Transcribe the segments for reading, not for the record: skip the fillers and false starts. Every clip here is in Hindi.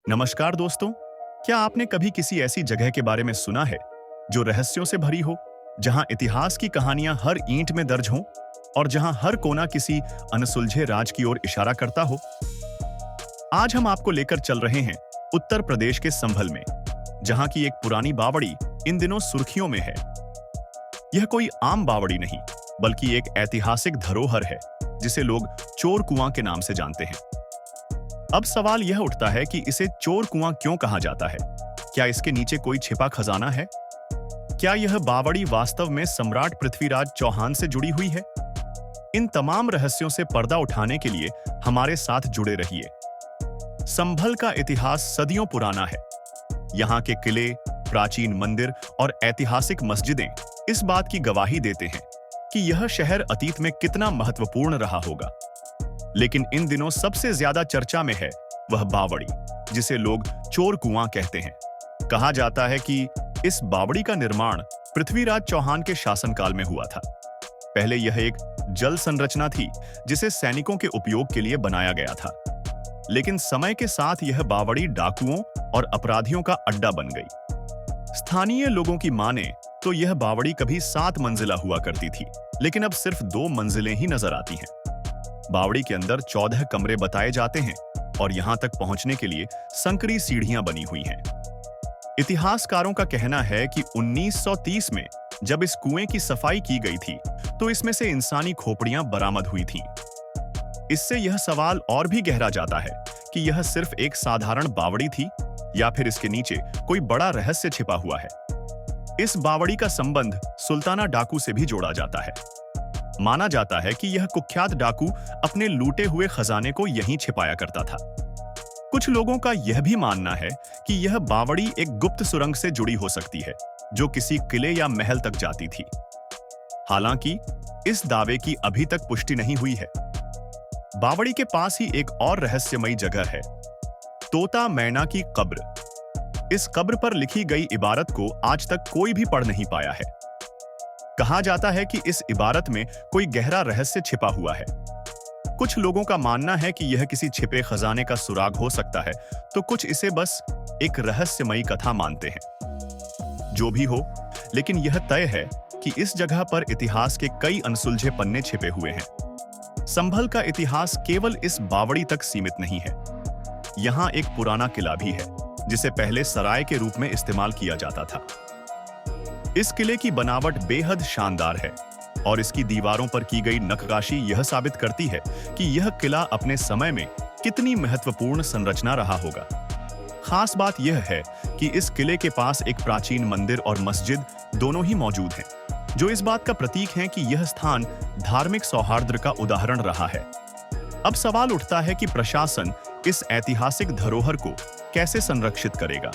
नमस्कार दोस्तों, क्या आपने कभी किसी ऐसी जगह के बारे में सुना है जो रहस्यों से भरी हो, जहां इतिहास की कहानियां हर ईंट में दर्ज हों और जहां हर कोना किसी अनसुलझे राज की ओर इशारा करता हो? आज हम आपको लेकर चल रहे हैं उत्तर प्रदेश के संभल में, जहां की एक पुरानी बावड़ी इन दिनों सुर्खियों में है। यह कोई आम बावड़ी नहीं, बल्कि एक ऐतिहासिक धरोहर है जिसे लोग चोर कुआं के नाम से जानते हैं। अब सवाल यह उठता है कि इसे चोर कुआं क्यों कहा जाता है? क्या इसके नीचे कोई छिपा खजाना है? क्या यह बावड़ी वास्तव में सम्राट पृथ्वीराज चौहान से जुड़ी हुई है? इन तमाम रहस्यों से पर्दा उठाने के लिए हमारे साथ जुड़े रहिए। संभल का इतिहास सदियों पुराना है। यहाँ के किले, प्राचीन मंदिर और ऐतिहासिक मस्जिदें इस बात की गवाही देते हैं कि यह शहर अतीत में कितना महत्वपूर्ण रहा होगा। लेकिन इन दिनों सबसे ज्यादा चर्चा में है वह बावड़ी, जिसे लोग चोर कुआं कहते हैं। कहा जाता है कि इस बावड़ी का निर्माण पृथ्वीराज चौहान के शासनकाल में हुआ था। पहले यह एक जल संरचना थी जिसे सैनिकों के उपयोग के लिए बनाया गया था। लेकिन समय के साथ यह बावड़ी डाकुओं और अपराधियों का अड्डा बन गई। स्थानीय लोगों की माने तो यह बावड़ी कभी 7 मंजिला हुआ करती थी, लेकिन अब सिर्फ 2 मंजिलें ही नजर आती हैं। बावड़ी के अंदर 14 कमरे बताए जाते हैं और यहां तक पहुंचने के लिए संकरी सीढ़ियां बनी हुई हैं। इतिहासकारों का कहना है कि 1930 में जब इस कुएं की सफाई की गई थी, तो इसमें से इंसानी खोपड़ियां बरामद हुई थीं। इससे यह सवाल और भी गहरा जाता है कि यह सिर्फ एक साधारण बावड़ी थी या फिर इसके नीचे कोई बड़ा रहस्य छिपा हुआ है। इस बावड़ी का संबंध सुल्ताना डाकू से भी जोड़ा जाता है। माना जाता है कि यह कुख्यात डाकू अपने लूटे हुए खजाने को यहीं छिपाया करता था। कुछ लोगों का यह भी मानना है कि यह बावड़ी एक गुप्त सुरंग से जुड़ी हो सकती है, जो किसी किले या महल तक जाती थी। हालांकि इस दावे की अभी तक पुष्टि नहीं हुई है। बावड़ी के पास ही एक और रहस्यमयी जगह है, तोता मैना की कब्र। इस कब्र पर लिखी गई इबारत को आज तक कोई भी पढ़ नहीं पाया है। कहा जाता है कि इस इबारत में कोई गहरा रहस्य छिपा हुआ है। कुछ लोगों का मानना है कि यह किसी छिपे खजाने का सुराग हो सकता है, तो कुछ इसे बस एक रहस्यमयी कथा मानते हैं। जो भी हो, लेकिन यह तय है कि इस जगह पर इतिहास के कई अनसुलझे पन्ने छिपे हुए हैं। संभल का इतिहास केवल इस बावड़ी तक सीमित नहीं है। यहाँ एक पुराना किला भी है, जिसे पहले सराय के रूप में इस्तेमाल किया जाता था। इस किले की बनावट बेहद शानदार है और इसकी दीवारों पर की गई नक्काशी यह साबित करती है कि यह किला अपने समय में कितनी महत्वपूर्ण संरचना रहा होगा। खास बात यह है कि इस किले के पास एक प्राचीन मंदिर और मस्जिद दोनों ही मौजूद हैं, जो इस बात का प्रतीक है कि यह स्थान धार्मिक सौहार्द का उदाहरण रहा है। अब सवाल उठता है कि प्रशासन इस ऐतिहासिक धरोहर को कैसे संरक्षित करेगा।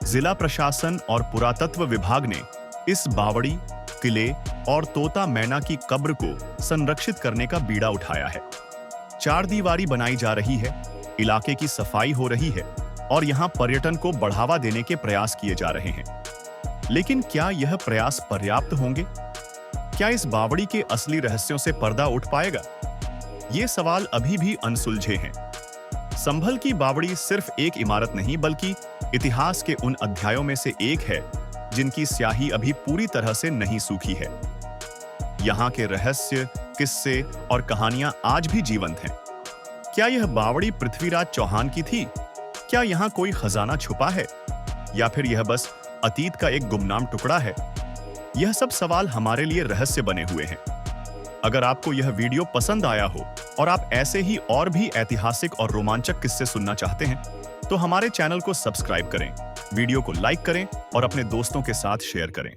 जिला प्रशासन और पुरातत्व विभाग ने इस बावड़ी, किले और तोता मैना की कब्र को संरक्षित करने का बीड़ा उठाया है। 4 दीवारी बनाई जा रही है, इलाके की सफाई हो रही है और यहाँ पर्यटन को बढ़ावा देने के प्रयास किए जा रहे हैं। लेकिन क्या यह प्रयास पर्याप्त होंगे? क्या इस बावड़ी के असली रहस्यों से पर्दा उठ पाएगा? ये सवाल अभी भी अनसुलझे हैं। संभल की बावड़ी सिर्फ एक इमारत नहीं, बल्कि इतिहास के उन अध्यायों में से एक है जिनकी स्याही अभी पूरी तरह से नहीं सूखी है। यहाँ के रहस्य, किस्से और कहानियां आज भी जीवंत हैं। क्या यह बावड़ी पृथ्वीराज चौहान की थी? क्या यहाँ कोई खजाना छुपा है? या फिर यह बस अतीत का एक गुमनाम टुकड़ा है? यह सब सवाल हमारे लिए रहस्य बने हुए हैं। अगर आपको यह वीडियो पसंद आया हो और आप ऐसे ही और भी ऐतिहासिक और रोमांचक किस्से सुनना चाहते हैं, तो हमारे चैनल को सब्सक्राइब करें, वीडियो को लाइक करें और अपने दोस्तों के साथ शेयर करें।